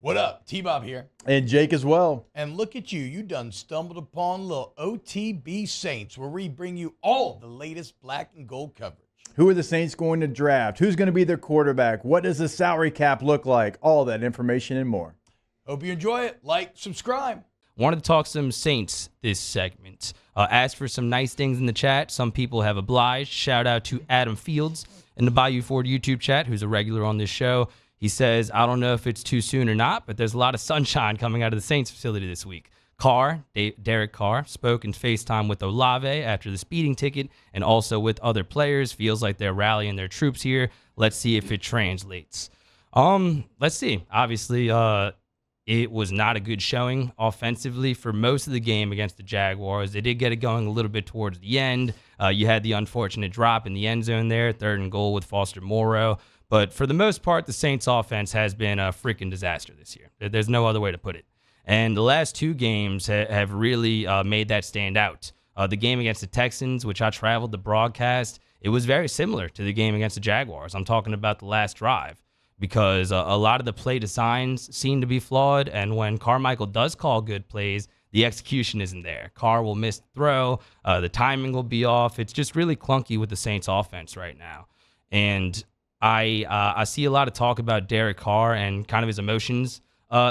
What up? T-Bob here. And Jake as well. And look at you. You done stumbled upon little OTB Saints, where we bring you all the latest black and gold coverage. Who are the Saints going to draft? Who's going to be their quarterback? What does the salary cap look like? All that information and more. Hope you enjoy it. Like, subscribe. Wanted to talk some Saints this segment. Asked for some nice things in the chat. Some people have obliged. Shout out to Adam Fields in the Bayou Ford YouTube chat, who's a regular on this show. He says, I don't know if it's too soon or not, but there's a lot of sunshine coming out of the Saints facility this week. Carr, Derek Carr, spoke in FaceTime with Olave after the speeding ticket and also with other players. Feels like they're rallying their troops here. Let's see if it translates. Let's see. Obviously, it was not a good showing offensively for most of the game against the Jaguars. They did get it going a little bit towards the end. You had the unfortunate drop in the end zone there, 3rd and goal with Foster Moreau. But for the most part, the Saints offense has been a freaking disaster this year. There's no other way to put it. And the last two games have really made that stand out. The game against the Texans, which I traveled to broadcast, it was very similar to the game against the Jaguars. I'm talking about the last drive because a lot of the play designs seem to be flawed. And when Carmichael does call good plays, the execution isn't there. Carr will miss the throw. The timing will be off. It's just really clunky with the Saints offense right now. And I see a lot of talk about Derek Carr and kind of his emotions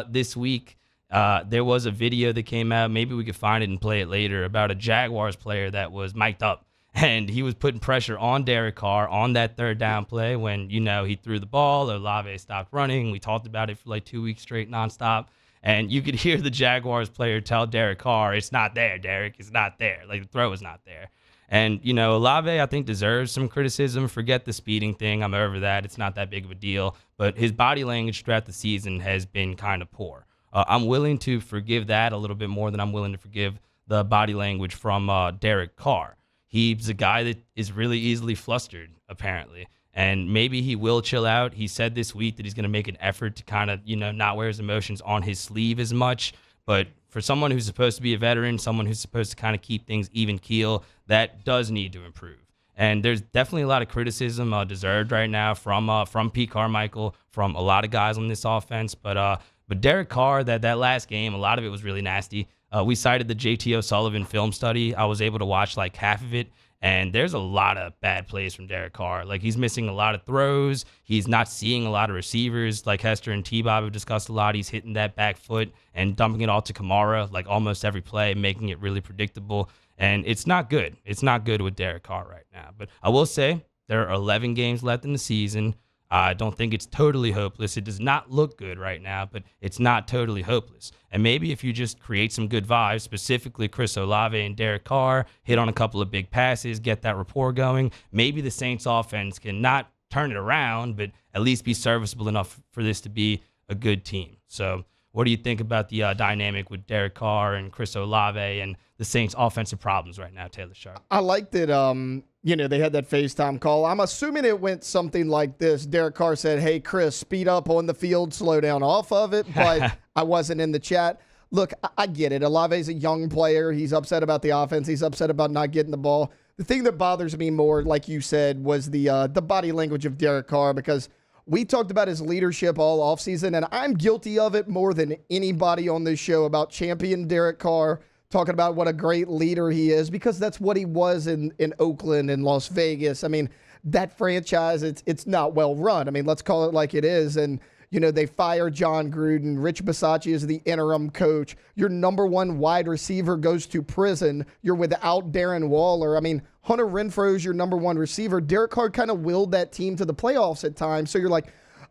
this week. There was a video that came out, maybe we could find it and play it later, about a Jaguars player that was mic'd up. And he was putting pressure on Derek Carr on that 3rd down play when, he threw the ball, Olave stopped running. We talked about it for like 2 weeks straight nonstop. And you could hear the Jaguars player tell Derek Carr, it's not there, Derek. It's not there. Like, the throw is not there. And, Olave, I think, deserves some criticism. Forget the speeding thing. I'm over that. It's not that big of a deal. But his body language throughout the season has been kind of poor. I'm willing to forgive that a little bit more than I'm willing to forgive the body language from Derek Carr. He's a guy that is really easily flustered, apparently. And maybe he will chill out. He said this week that he's going to make an effort to kind of, not wear his emotions on his sleeve as much. But for someone who's supposed to be a veteran, someone who's supposed to kind of keep things even keel, that does need to improve. And there's definitely a lot of criticism deserved right now from Pete Carmichael, from a lot of guys on this offense. But Derek Carr, that last game, a lot of it was really nasty. We cited the J.T. O'Sullivan film study. I was able to watch like half of it. And there's a lot of bad plays from Derek Carr. Like, he's missing a lot of throws. He's not seeing a lot of receivers. Like Hester and T-Bob have discussed a lot. He's hitting that back foot and dumping it all to Kamara, like almost every play, making it really predictable. And it's not good. It's not good with Derek Carr right now. But I will say there are 11 games left in the season. I don't think it's totally hopeless. It does not look good right now, but it's not totally hopeless. And maybe if you just create some good vibes, specifically Chris Olave and Derek Carr, hit on a couple of big passes, get that rapport going, maybe the Saints offense can not turn it around, but at least be serviceable enough for this to be a good team. So what do you think about the dynamic with Derek Carr and Chris Olave and the Saints' offensive problems right now, Taylor Sharp? I like that, they had that FaceTime call. I'm assuming it went something like this. Derek Carr said, hey, Chris, speed up on the field, slow down off of it, but I wasn't in the chat. Look, I get it. Olave's a young player. He's upset about the offense. He's upset about not getting the ball. The thing that bothers me more, like you said, was the body language of Derek Carr, because we talked about his leadership all offseason, and I'm guilty of it more than anybody on this show about champion Derek Carr, talking about what a great leader he is, because that's what he was in Oakland and Las Vegas. I mean, that franchise, it's not well run. I mean, let's call it like it is. And, they fired John Gruden. Rich Bisaccia is the interim coach. Your number one wide receiver goes to prison. You're without Darren Waller. I mean, Hunter Renfrow is your number one receiver. Derek Carr kind of willed that team to the playoffs at times. So you're like,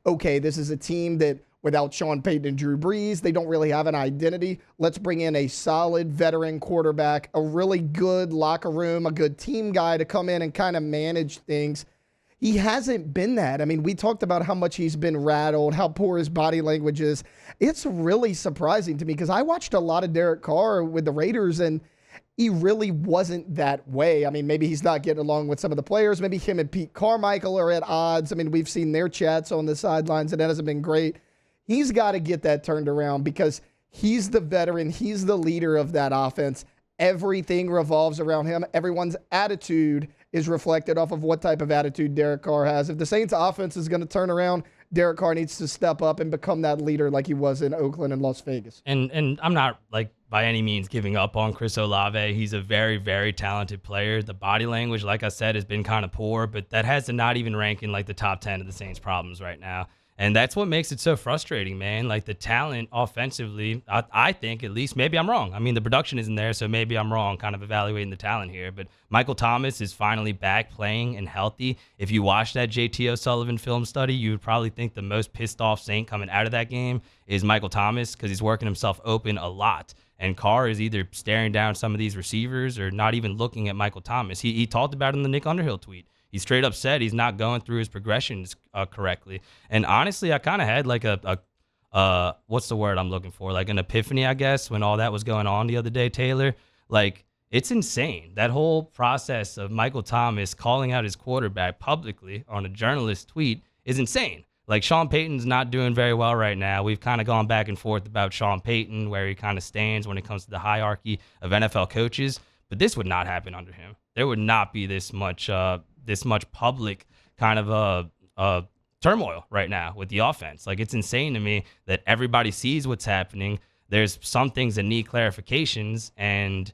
okay, this is a team that without Sean Payton and Drew Brees, they don't really have an identity. Let's bring in a solid veteran quarterback, a really good locker room, a good team guy to come in and kind of manage things. He hasn't been that. I mean, we talked about how much he's been rattled, how poor his body language is. It's really surprising to me because I watched a lot of Derek Carr with the Raiders, and he really wasn't that way. I mean, maybe he's not getting along with some of the players. Maybe him and Pete Carmichael are at odds. I mean, we've seen their chats on the sidelines, and that hasn't been great. He's got to get that turned around because he's the veteran. He's the leader of that offense. Everything revolves around him. Everyone's attitude is reflected off of what type of attitude Derek Carr has. If the Saints offense is going to turn around, Derek Carr needs to step up and become that leader like he was in Oakland and Las Vegas. And I'm not like by any means giving up on Chris Olave. He's a very, very talented player. The body language, like I said, has been kind of poor, but that has to not even rank in like the top 10 of the Saints' problems right now. And that's what makes it so frustrating, man. Like the talent offensively, I think at least, maybe I'm wrong. I mean, the production isn't there, so maybe I'm wrong kind of evaluating the talent here. But Michael Thomas is finally back playing and healthy. If you watch that JT O'Sullivan film study, you would probably think the most pissed off Saint coming out of that game is Michael Thomas because he's working himself open a lot. And Carr is either staring down some of these receivers or not even looking at Michael Thomas. He talked about it in the Nick Underhill tweet. He straight up said he's not going through his progressions correctly. And honestly, I kind of had like a what's the word I'm looking for? Like an epiphany, I guess, when all that was going on the other day, Taylor. Like, it's insane. That whole process of Michael Thomas calling out his quarterback publicly on a journalist tweet is insane. Like, Sean Payton's not doing very well right now. We've kind of gone back and forth about Sean Payton, where he kind of stands when it comes to the hierarchy of NFL coaches. But this would not happen under him. There would not be this much public kind of turmoil right now with the offense. Like, it's insane to me that everybody sees what's happening. There's some things that need clarifications, and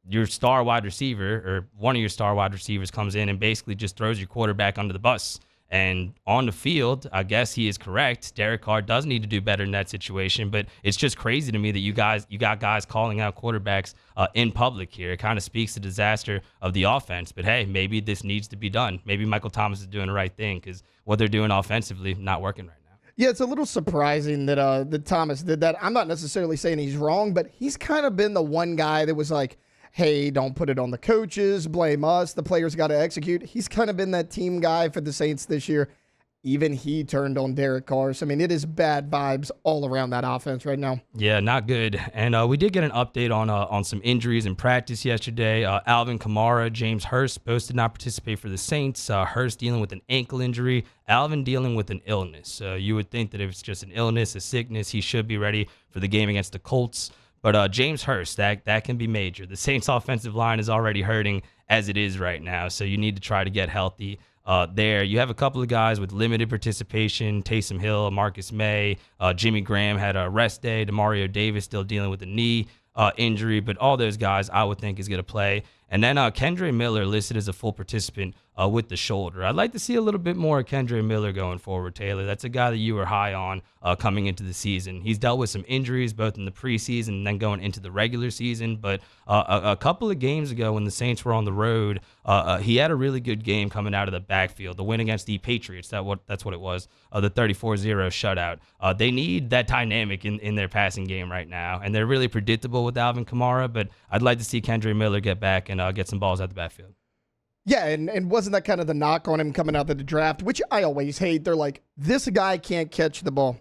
your star wide receiver or one of your star wide receivers comes in and basically just throws your quarterback under the bus. And on the field, I guess he is correct. Derek Carr does need to do better in that situation, but it's just crazy to me that you got guys calling out quarterbacks in public here. It kind of speaks to the disaster of the offense. But hey, maybe this needs to be done. Maybe Michael Thomas is doing the right thing because what they're doing offensively not working right now. Yeah, it's a little surprising that Thomas did that. I'm not necessarily saying he's wrong, but he's kind of been the one guy that was like, hey, don't put it on the coaches, blame us, the players got to execute. He's kind of been that team guy for the Saints this year. Even he turned on Derek Carr. So, I mean, it is bad vibes all around that offense right now. Yeah, not good. And we did get an update on some injuries in practice yesterday. Alvin Kamara, James Hurst both did not participate for the Saints. Hurst dealing with an ankle injury, Alvin dealing with an illness. You would think that if it's just an illness, a sickness, he should be ready for the game against the Colts. But James Hurst, that can be major. The Saints' offensive line is already hurting as it is right now, so you need to try to get healthy there. You have a couple of guys with limited participation, Taysom Hill, Marcus May, Jimmy Graham had a rest day, DeMario Davis still dealing with a knee injury, but all those guys I would think is going to play. And then Kendre Miller listed as a full participant with the shoulder. I'd like to see a little bit more of Kendre Miller going forward, Taylor. That's a guy that you were high on coming into the season. He's dealt with some injuries both in the preseason and then going into the regular season. But a couple of games ago when the Saints were on the road, he had a really good game coming out of the backfield. The win against the Patriots, that's what it was, the 34-0 shutout. They need that dynamic in their passing game right now. And they're really predictable with Alvin Kamara, but I'd like to see Kendre Miller get back and get some balls out the backfield. Yeah, and wasn't that kind of the knock on him coming out of the draft, which I always hate. They're like, this guy can't catch the ball.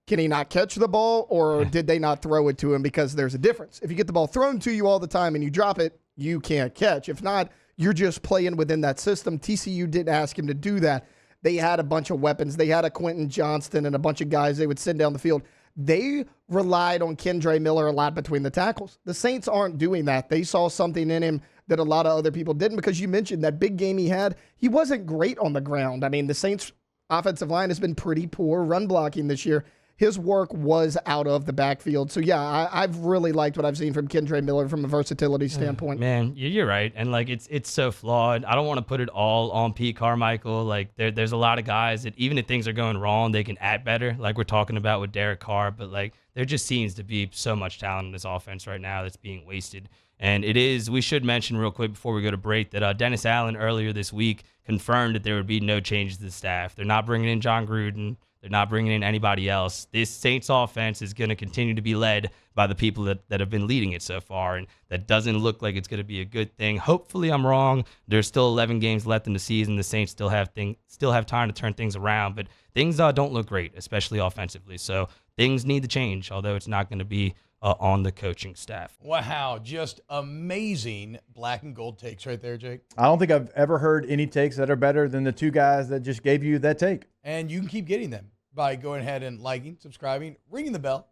Can he not catch the ball, or did they not throw it to him? Because there's a difference. If you get the ball thrown to you all the time and you drop it, you can't catch. If not, you're just playing within that system. TCU didn't ask him to do that. They had a bunch of weapons. They had a Quentin Johnston and a bunch of guys they would send down the field. They relied on Kendre Miller a lot between the tackles. The Saints aren't doing that. They saw something in him that a lot of other people didn't, because you mentioned that big game he had. He wasn't great on the ground. I mean, the Saints' offensive line has been pretty poor run blocking this year. His work was out of the backfield. So, yeah, I've really liked what I've seen from Kendre Miller from a versatility standpoint. Man, you're right. And, like, it's so flawed. I don't want to put it all on Pete Carmichael. Like, there's a lot of guys that even if things are going wrong, they can act better, like we're talking about with Derek Carr. But, like, there just seems to be so much talent in this offense right now that's being wasted. And it is, we should mention real quick before we go to break that Dennis Allen earlier this week confirmed that there would be no changes to the staff. They're not bringing in John Gruden. They're not bringing in anybody else. This Saints offense is going to continue to be led by the people that have been leading it so far, and that doesn't look like it's going to be a good thing. Hopefully I'm wrong. There's still 11 games left in the season. The Saints still have time to turn things around, but things don't look great, especially offensively. So things need to change, although it's not going to be on the coaching staff. Wow, just amazing black and gold takes right there, Jake. I don't think I've ever heard any takes that are better than the two guys that just gave you that take. And you can keep getting them by going ahead and liking, subscribing, ringing the bell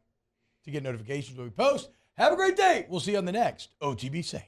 to get notifications when we post. Have a great day. We'll see you on the next OTB Saints.